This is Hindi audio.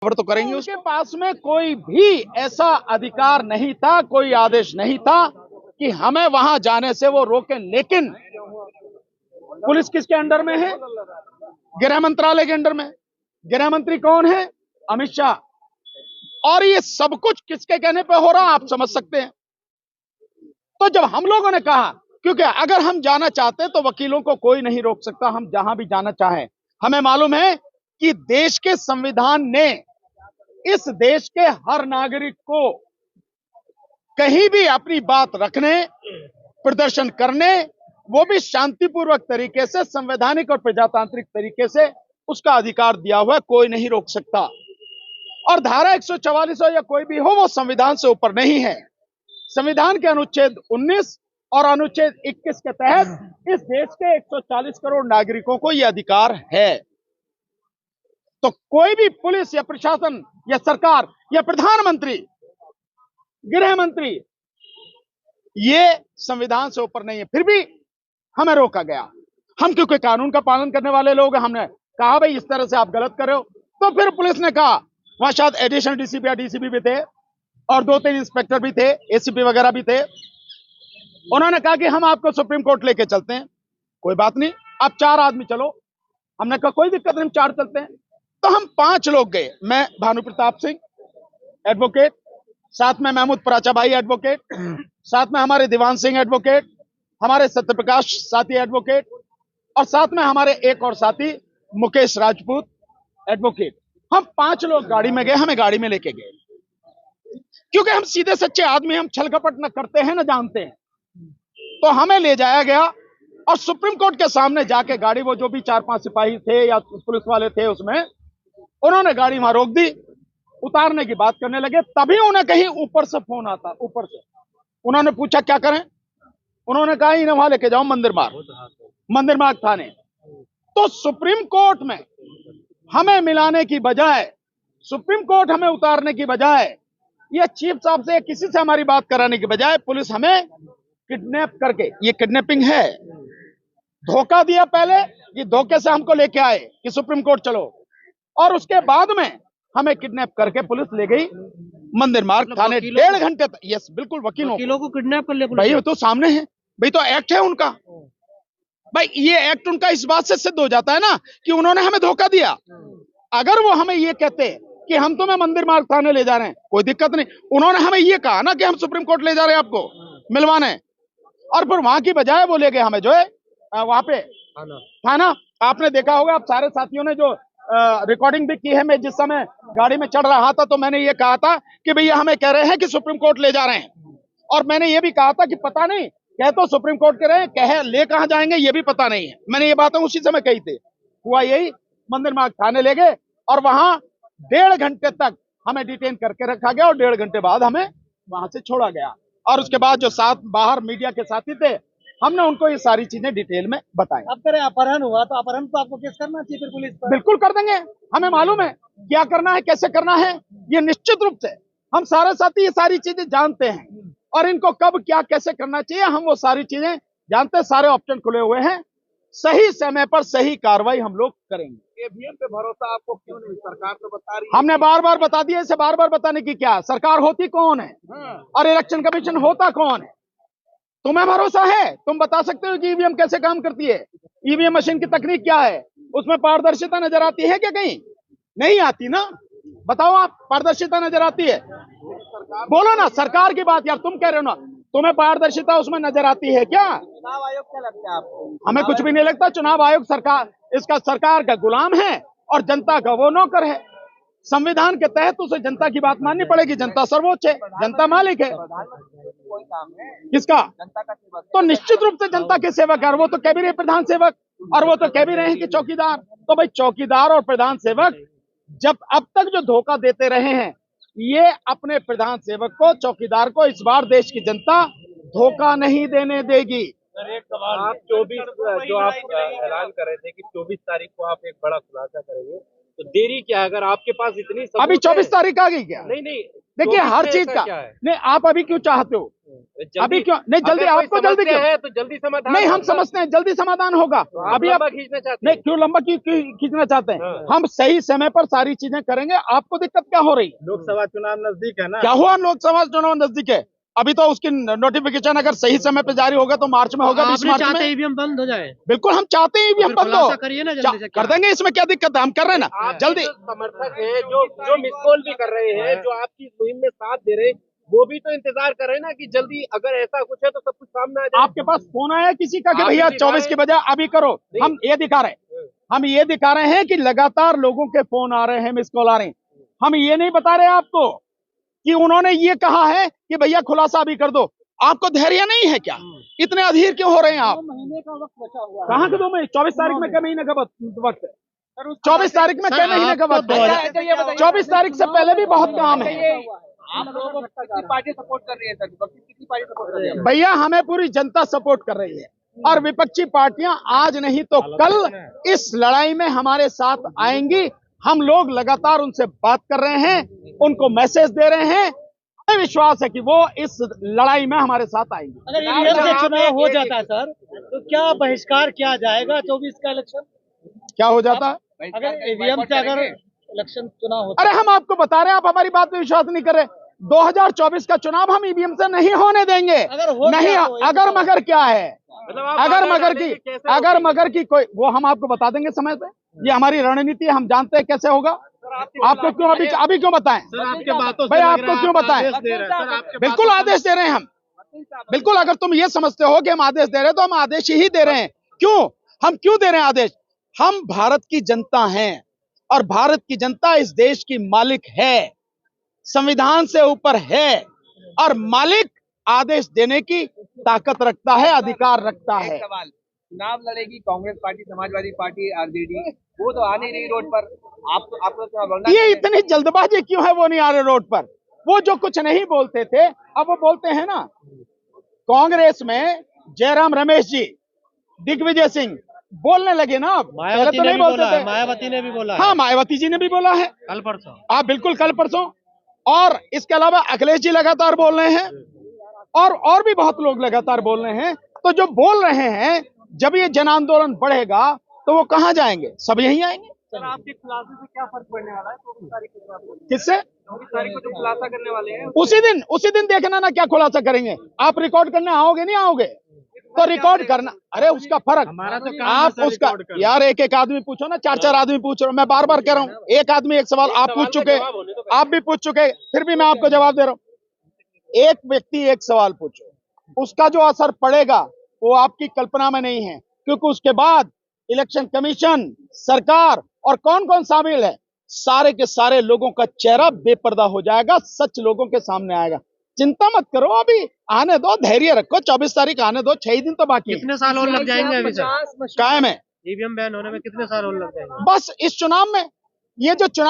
खबर तो करेंगे। उसके पास में कोई भी ऐसा अधिकार नहीं था, कोई आदेश नहीं था कि हमें वहां जाने से वो रोके। लेकिन पुलिस किसके अंडर में है? गृह मंत्रालय के अंडर में। गृह मंत्री कौन है? अमित शाह। और ये सब कुछ किसके कहने पे हो रहा आप समझ सकते हैं। तो जब हम लोगों ने कहा, क्योंकि अगर हम जाना चाहते तो वकीलों को कोई नहीं रोक सकता, हम जहां भी जाना चाहें। हमें मालूम है कि देश के संविधान ने इस देश के हर नागरिक को कहीं भी अपनी बात रखने, प्रदर्शन करने, वो भी शांतिपूर्वक तरीके से, संवैधानिक और प्रजातांत्रिक तरीके से उसका अधिकार दिया हुआ है, कोई नहीं रोक सकता। और धारा 144 हो या कोई भी हो, वो संविधान से ऊपर नहीं है। संविधान के अनुच्छेद 19 और अनुच्छेद 21 के तहत इस देश के 140 करोड़ नागरिकों को यह अधिकार है। तो कोई भी पुलिस या प्रशासन या सरकार या प्रधानमंत्री, गृह मंत्री, ये संविधान से ऊपर नहीं है। फिर भी हमें रोका गया। हम क्योंकि कानून का पालन करने वाले लोग हैं, हमने कहा भाई इस तरह से आप गलत कर रहे हो। तो फिर पुलिस ने कहा, वहां शायद एडिशनल डीसीपी या डीसीपी भी थे और 2-3 इंस्पेक्टर भी थे, एसीपी वगैरह भी थे। उन्होंने कहा कि हम आपको सुप्रीम कोर्ट लेके चलते हैं। कोई बात नहीं, आप 4 आदमी चलो। हमने कहा कोई दिक्कत नहीं, हम 4 चलते हैं। तो हम 5 लोग गए। मैं भानु प्रताप सिंह एडवोकेट, साथ में महमूद पराचा भाई एडवोकेट, साथ में हमारे दीवान सिंह एडवोकेट, हमारे सत्यप्रकाश साथी एडवोकेट, और साथ में हमारे एक और साथी मुकेश राजपूत एडवोकेट। हम 5 लोग गाड़ी में गए। हमें गाड़ी में लेके गए क्योंकि हम सीधे सच्चे आदमी, हम छल कपट न करते हैं न जानते हैं। तो हमें ले जाया गया और सुप्रीम कोर्ट के सामने जाके गाड़ी, वो जो भी 4-5 सिपाही थे या पुलिस वाले थे उसमें, उन्होंने गाड़ी वहां रोक दी। उतारने की बात करने लगे, तभी उन्हें कहीं ऊपर से फोन आता। ऊपर से उन्होंने पूछा क्या करें। उन्होंने कहा इन्हें वहां लेके जाओ मंदिर मार्ग थाने। तो सुप्रीम कोर्ट में हमें मिलाने की बजाय, सुप्रीम कोर्ट हमें उतारने की बजाय, ये चीफ साहब से किसी से हमारी बात कराने की बजाय, पुलिस हमें किडनैप करके, ये किडनैपिंग है, धोखा दिया। पहले ये धोखे से हमको लेके आए कि सुप्रीम कोर्ट चलो, और उसके बाद में हमें किडनैप करके पुलिस ले गई मंदिर मार्ग थाने। 1.5 घंटे तक। यस, बिल्कुल, वकीलों को किडनैप कर लिया भाई। तो सामने है भाई, तो एक्ट है उनका भाई। ये एक्ट उनका इस बात से सिद्ध हो जाता है ना कि उन्होंने हमें धोखा दिया। अगर वो हमें ये कहते कि हम तुम्हें मंदिर मार्ग थाने ले जा रहे हैं, कोई दिक्कत नहीं। उन्होंने हमें ये कहा ना कि हम सुप्रीम कोर्ट ले जा रहे हैं आपको मिलवाने, और फिर वहां की बजाय वो ले गए हमें जो है वहां पे थाना। आपने देखा होगा, आप सारे साथियों ने जो रिकॉर्डिंग भी की है। मैं जिस समय गाड़ी में चढ़ रहा था तो मैंने ये कहा था कि भैया हमें कह रहे हैं कि सुप्रीम कोर्ट ले जा रहे हैं, और मैंने ये भी कहा था कि पता नहीं, कह तो सुप्रीम कोर्ट के रहे, कहे ले कहां जाएंगे ये भी पता नहीं है। मैंने ये बातें उसी समय कही थी। हुआ यही, मंदिर मार्ग थाने ले गए और वहां 1.5 घंटे तक हमें डिटेन करके रखा गया, और 1.5 घंटे बाद हमें वहां से छोड़ा गया। और उसके बाद जो साथ बाहर मीडिया के साथी थे, हमने उनको ये सारी चीजें डिटेल में बताई। अब करें अपहरण हुआ तो अपहरण तो आपको केस करना चाहिए फिर पुलिस पर। बिल्कुल कर देंगे, हमें मालूम है क्या करना है, कैसे करना है। ये निश्चित रूप से हम सारे साथी ये सारी चीजें जानते हैं, और इनको कब क्या कैसे करना चाहिए हम वो सारी चीजें जानते हैं। सारे ऑप्शन खुले हुए हैं। सही समय पर सही कार्रवाई हम लोग करेंगे। ईवीएम पे भरोसा आपको क्यों नहीं? सरकार तो बता रही है। हमने बार बार बता दिया, इसे बार बार बताने की क्या, सरकार होती कौन है और इलेक्शन कमीशन होता कौन है? तुम्हें भरोसा है? तुम बता सकते हो कि ईवीएम कैसे काम करती है? ईवीएम मशीन की तकनीक क्या है? उसमें पारदर्शिता नजर आती है क्या? कहीं नहीं आती ना। बताओ आप, पारदर्शिता नजर आती है? बोलो ना, सरकार की बात यार, तुम कह रहे हो ना, तुम्हें पारदर्शिता उसमें नजर आती है क्या? चुनाव आयोग क्या लगता है आपको? हमें कुछ भी नहीं लगता। चुनाव आयोग सरकार, इसका सरकार का गुलाम है और जनता का वो नौकर है। संविधान के तहत उसे जनता की बात माननी पड़ेगी। जनता सर्वोच्च है, जनता मालिक है। कोई काम है किसका? जनता का सेवक। तो निश्चित रूप से जनता के सेवक है, और वो तो कह भी रहे प्रधान सेवक, और वो तो कह भी रहे हैं कि चौकीदार। तो भाई चौकीदार और प्रधान सेवक जब अब तक जो धोखा देते रहे हैं, ये अपने प्रधान सेवक को, चौकीदार को, इस बार देश की जनता धोखा नहीं देने देगी। एक सवाल, आप 24 जो आप ऐलान कर रहे थे कि 24 तारीख को आप एक बड़ा खुलासा करेंगे, तो देरी क्या है? अगर आपके पास इतनी सबूत अभी 24 है, तारीख आ गई क्या? नहीं देखिए हर में चीज ऐसा का क्या है? नहीं, आप अभी क्यों चाहते हो? अभी क्यों नहीं, जल्दी अगर कोई आपको जल्दी समस्या क्यों है तो जल्दी समाधान नहीं, हम होगा। समझते हैं जल्दी समाधान होगा। आप अभी आप लंबा खींचना चाहते नहीं, हैं। क्यों लंबा खींचना चाहते हैं? हाँ। हम सही समय पर सारी चीजें करेंगे। आपको दिक्कत क्या हो रही? लोकसभा चुनाव नजदीक है ना। क्या हुआ? लोकसभा चुनाव नजदीक है, अभी तो उसकी नोटिफिकेशन अगर सही समय पे जारी होगा तो मार्च में होगा, 20 मार्च में। ईवीएम बंद हो जाए। बिल्कुल, हम चाहते हैं ईवीएम बंद हो। करिए ना जल्दी से। कर देंगे, इसमें क्या दिक्कत है? हम कर रहे हैं ना आप जल्दी। जो समर्थक हैं जो मिस कॉल भी कर रहे हैं, जो आपकी मुहिम में साथ दे रहे हैं, वो भी तो इंतजार कर रहे हैं ना कि जल्दी अगर ऐसा कुछ है तो सब कुछ सामने आ जाए। आपके पास फोन आया किसी का कि आप भैया भी दिखा 24 की बजाय अभी करो? नहीं। हम ये दिखा रहे हैं, हम ये दिखा रहे हैं कि लगातार लोगों के फोन आ रहे हैं, मिस कॉल आ रहे हैं। हम ये नहीं बता रहे आपको कि उन्होंने ये कहा है कि भैया खुलासा अभी कर दो। आपको धैर्य नहीं है क्या? इतने अधीर क्यों हो रहे हैं आप? 2 महीने का वक्त बचा हुआ है। कहाँ के 2 महीने? 24 तारीख में क्या महीने का वक्त है? 24 तारीख में क्या महीने का वक्त है? 24 तारीख से पहले भी बहुत काम है। आप लोगों को कितनी पार्टी सपोर्ट कर रही है सर? कितनी पार्टी सपोर्ट कर रही है? भैया हमें पूरी जनता सपोर्ट कर रही है, और विपक्षी पार्टियां आज नहीं तो कल इस लड़ाई में हमारे साथ आएंगी। हम लोग लगातार उनसे बात कर रहे हैं, उनको मैसेज दे रहे हैं। हमें विश्वास है कि वो इस लड़ाई में हमारे साथ आएंगे। अगर ईवीएम से चुनाव हो जाता है सर, तो क्या बहिष्कार किया जाएगा 24 का इलेक्शन? क्या हो जाता है? अगर ईवीएम से अगर इलेक्शन चुनाव होता अरे हम आपको बता रहे हैं, आप हमारी बात पे विश्वास नहीं कर रहे। 2024 का चुनाव हम ईवीएम से नहीं होने देंगे। अगर हो नहीं, गया तो अगर मगर क्या है? मतलब आप अगर बाधा मगर डालेंगे, की कैसे अगर रोकेंगे? मगर की कोई, वो हम आपको बता देंगे समय पे। ये हमारी रणनीति है, हम जानते हैं कैसे होगा। आपको क्यों अभी क्यों बताएं? सर आपके बातों भाई आपको क्यों बताएं? बिल्कुल आदेश दे रहे हैं हम। बिल्कुल, अगर तुम ये समझते हो कि हम आदेश दे रहे हैं तो हम आदेश ही दे रहे हैं। क्यों? हम क्यों दे रहे हैं आदेश? हम भारत की जनता हैं, और भारत की जनता इस देश की मालिक है, संविधान से ऊपर है, और मालिक आदेश देने की ताकत रखता है, अधिकार रखता है। सवाल, चुनाव लड़ेगी Congress party, Samajwadi party, RJD, वो तो आ नहीं रही रोड पर। आप लोग चुनाव लड़ना ये इतनी जल्दबाजी क्यों है? वो नहीं आ रहे रोड पर। वो जो कुछ नहीं बोलते थे अब वो बोलते हैं ना। कांग्रेस में जयराम रमेश जी, दिग्विजय सिंह बोलने लगे ना। अब पहले तो नहीं बोलते थे। मायावती ने भी बोला हाँ, मायावती जी ने भी बोला है। कल परसों। आप बिल्कुल कल परसों, और इसके अलावा अखिलेश जी लगातार बोल रहे हैं, और भी बहुत लोग लगातार बोल रहे हैं। तो जो बोल रहे हैं, जब ये जन आंदोलन बढ़ेगा तो वो कहां जाएंगे? सब यहीं आएंगे। सर आपके खुलासे से क्या फर्क पड़ने वाला है? 24 तारीख को किससे? 24 तारीख को जो खुलासा करने वाले हैं उसी दिन देखना ना क्या खुलासा करेंगे। आप रिकॉर्ड करने आओगे नहीं आओगे? तो रिकॉर्ड करना। अरे उसका फर्क, हमारा तो आप उसका यार एक एक आदमी पूछो ना, 4 आदमी पूछ रहे हो। मैं बार बार कह रहा हूँ, एक आदमी एक सवाल आप पूछ चुके, आप भी पूछ चुके, फिर भी मैं आपको जवाब दे रहा हूँ। एक व्यक्ति एक सवाल पूछो, उसका जो असर पड़ेगा वो आपकी कल्पना में नहीं है, क्योंकि उसके बाद इलेक्शन कमीशन, सरकार और कौन कौन शामिल है, सारे के सारे लोगों का चेहरा बेपर्दा हो जाएगा, सच लोगों के सामने आएगा। चिंता मत करो, अभी आने दो, धैर्य रखो। 24 तारीख आने दो, 6 दिन तो बाकी है। कितने साल और लग जाएंगे अभी सर? कायम है ईवीएम बैन होने में कितने साल और लग जाएंगे? बस इस चुनाव में, ये जो चुनाव